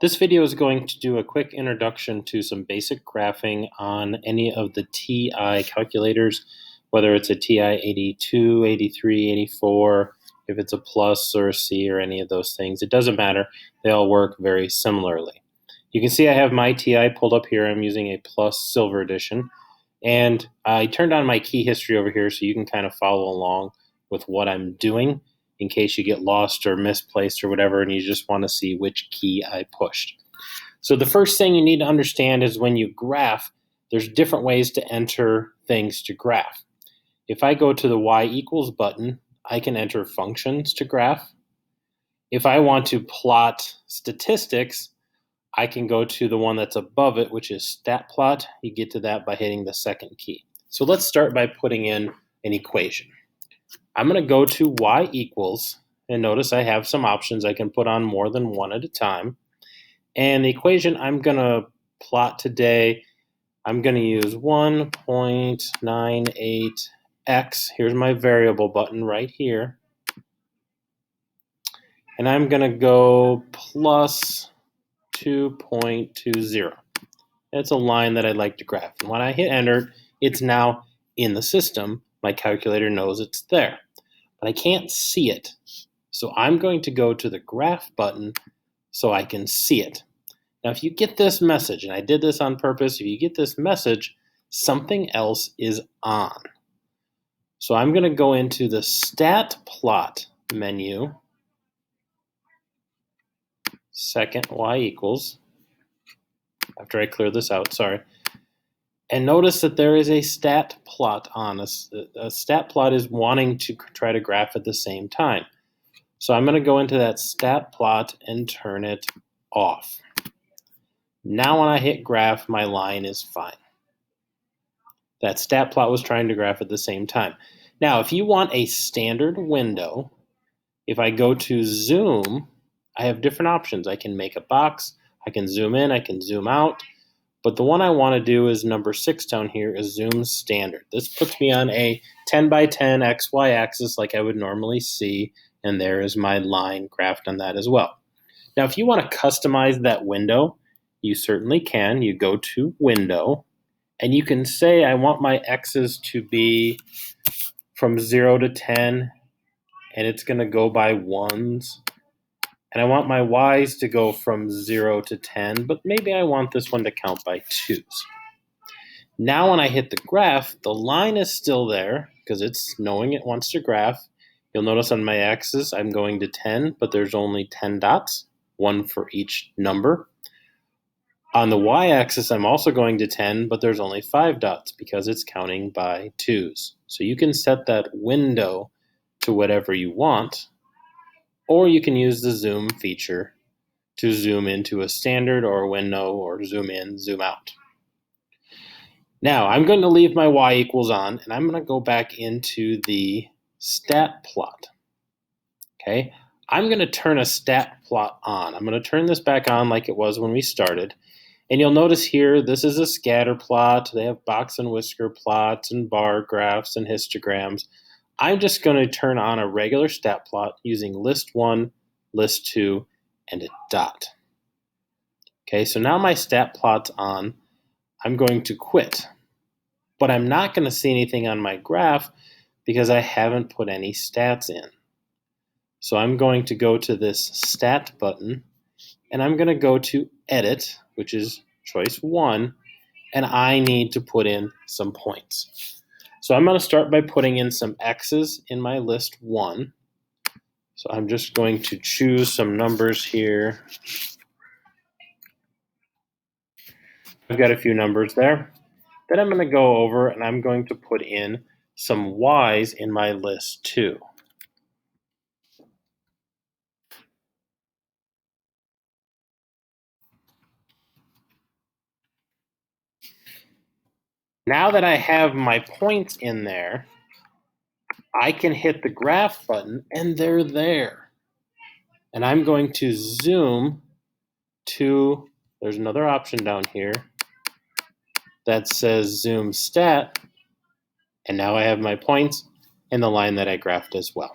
This video is going to do a quick introduction to some basic graphing on any of the TI calculators, whether it's a TI 82, 83, 84, if it's a plus or a C or any of those things. It doesn't matter. They all work very similarly. You can see I have my TI pulled up here. I'm using a plus silver edition. And I turned on my key history over here so you can kind of follow along with what I'm doing in case you get lost or misplaced or whatever and you just want to see which key I pushed. So the first thing you need to understand is when you graph, there's different ways to enter things to graph. If I go to the y equals button, I can enter functions to graph. If I want to plot statistics, I can go to the one that's above it, which is statplot. You get to that by hitting the second key. So let's start by putting in an equation. I'm going to go to y equals, and notice I have some options. I can put on more than one at a time. And the equation I'm going to plot today, I'm going to use 1.98x. Here's my variable button right here. And I'm going to go plus 2.20. That's a line that I'd like to graph. And when I hit enter, it's now in the system. My calculator knows it's there, but I can't see it. So I'm going to go to the graph button so I can see it. Now, if you get this message, and I did this on purpose, if you get this message, something else is on. So I'm going to go into the statplot menu, second y equals, after I clear this out, sorry. And notice that there is a stat plot on. A stat plot is wanting to try to graph at the same time. So I'm going to go into that stat plot and turn it off. Now when I hit graph, my line is fine. That stat plot was trying to graph at the same time. Now, if you want a standard window, if I go to zoom, I have different options. I can make a box, I can zoom in, I can zoom out. But the one I want to do is number 6 down here is zoom standard. This puts me on a 10 by 10 XY axis like I would normally see, and there is my line graphed on that as well. Now, if you want to customize that window, you certainly can. You go to Window, and you can say I want my X's to be from 0 to 10, and it's going to go by ones. And I want my Y's to go from 0 to 10, but maybe I want this one to count by 2's. Now when I hit the graph, the line is still there because it's knowing it wants to graph. You'll notice on my axis I'm going to 10, but there's only 10 dots, one for each number. On the y-axis I'm also going to 10, but there's only 5 dots because it's counting by 2's. So you can set that window to whatever you want. Or you can use the zoom feature to zoom into a standard or a window or zoom in, zoom out. Now I'm going to leave my y equals on and I'm going to go back into the stat plot. Okay, I'm going to turn a stat plot on. I'm going to turn this back on like it was when we started. And you'll notice here, this is a scatter plot. They have box and whisker plots and bar graphs and histograms. I'm just going to turn on a regular stat plot using list 1, list 2, and a dot. Okay, so now my stat plot's on. I'm going to quit. But I'm not going to see anything on my graph because I haven't put any stats in. So I'm going to go to this stat button, and I'm going to go to edit, which is choice 1, and I need to put in some points. So I'm going to start by putting in some X's in my list 1. So I'm just going to choose some numbers here. I've got a few numbers there. Then I'm going to go over and I'm going to put in some Y's in my list 2. Now that I have my points in there, I can hit the graph button and they're there. And I'm going to zoom to, there's another option down here that says zoom stat, and now I have my points and the line that I graphed as well.